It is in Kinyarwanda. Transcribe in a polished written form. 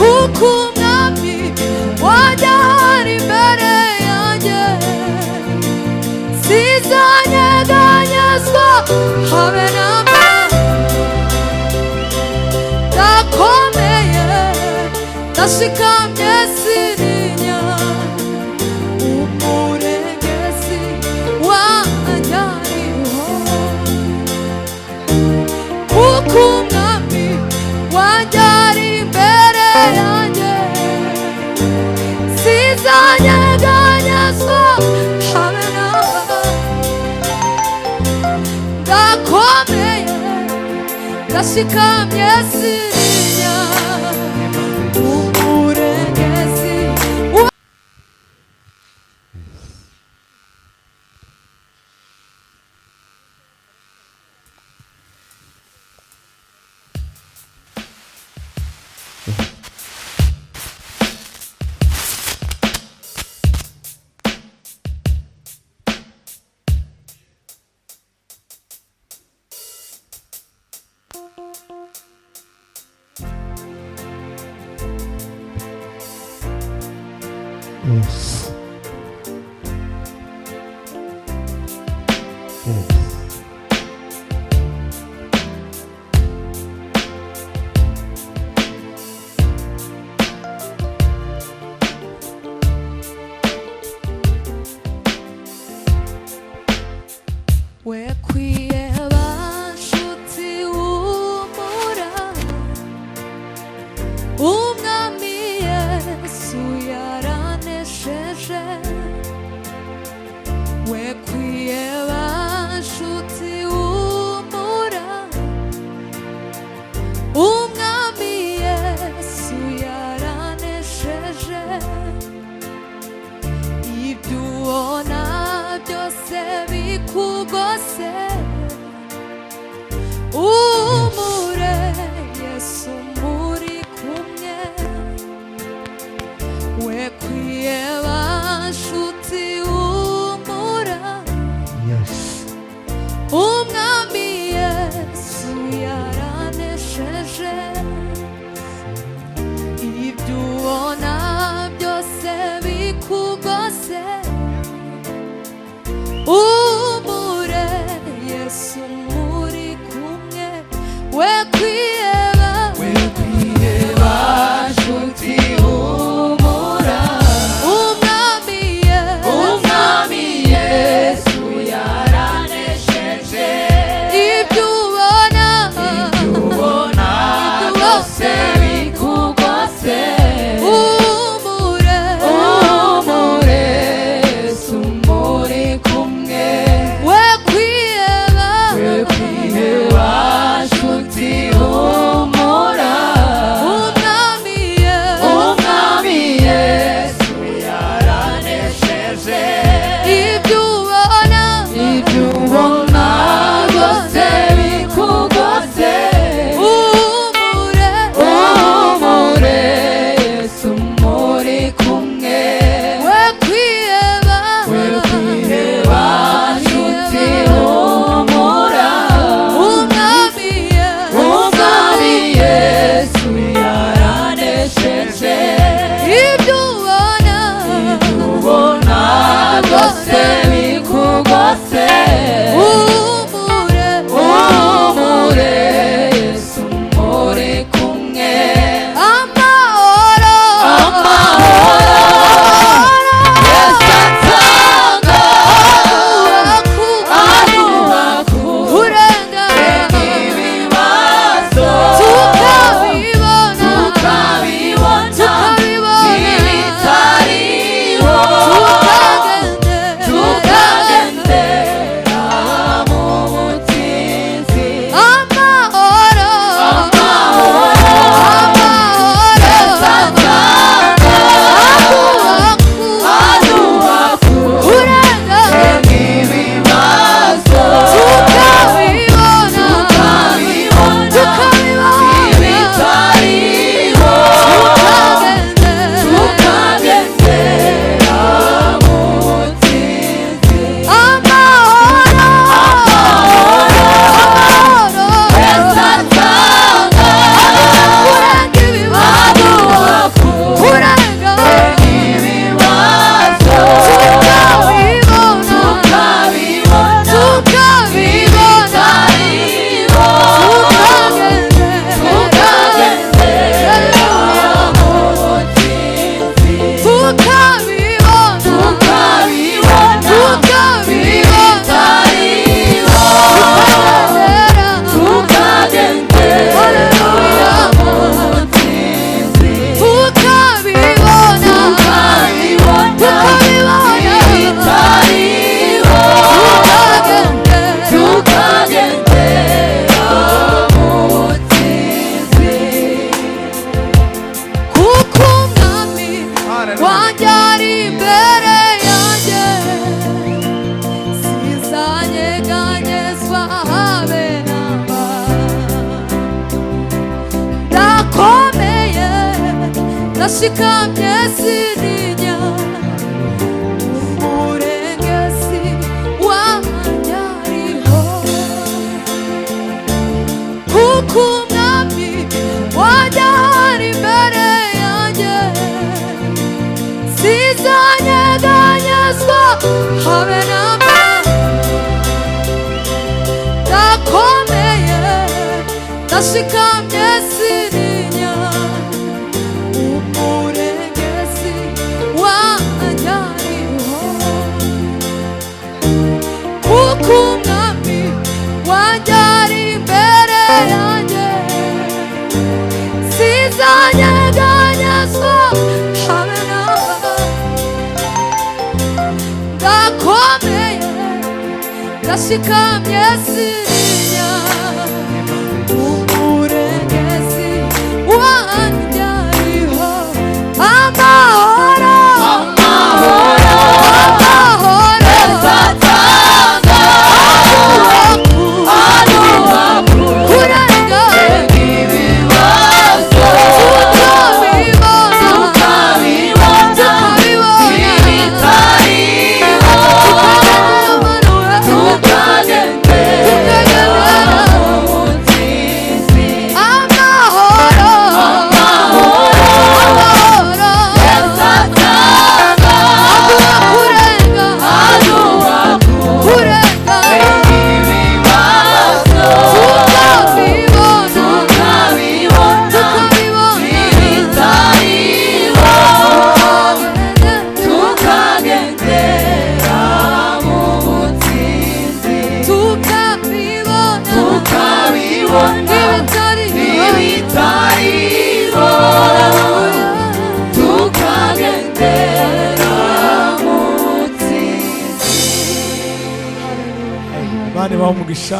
kuko umwami wanjye ari imbere yanjye, sinzanyeganyezwa habe namba. Ndakomeye ndashikamye sininya, umurengezi wanjye ariho, kuko umwami wanjye ari imbere yanjye, sinzanyeganyezwa habe namba. Ndakomeye ndashikamye sininya, umurengezi wekwiye bashuti wumura, umwami Yesu yaranesheje. Wekwiye bashuti wumura, umwami Yesu yaranesheje. Ibyo ubona byose bikugose, umure Yesu muri kumwe. Wekwiye bashuti wumura, wanjye ari imbere yanjye sinzanyeganyezwa habe namba ndakomeye ndashikamye sininya umurengezi wanjye ariho kuko umwami wanjye ari imbere yanjye sinzanyeganyezwa habe namba ndakomeye ndashikamye sininya umurengezi wanjye ariho kuko umwami wanjye ari imbere yanjye sinzanyeganyezwa habe namba ndakomeye ndashikamye sininya umurengezi wanjye ariho amahoro amahoro azatanga aduhaku kurenga ibibazo tukabibona ibitariho tukagendera mu butsinzi amahoro amahoro azatanga kurenga kurenga ibibazo tukabibona ibitariho tukagendera mu butsinzi tukabibona ibitariho tukagendera mu butsinzi. Bane baho umugisha.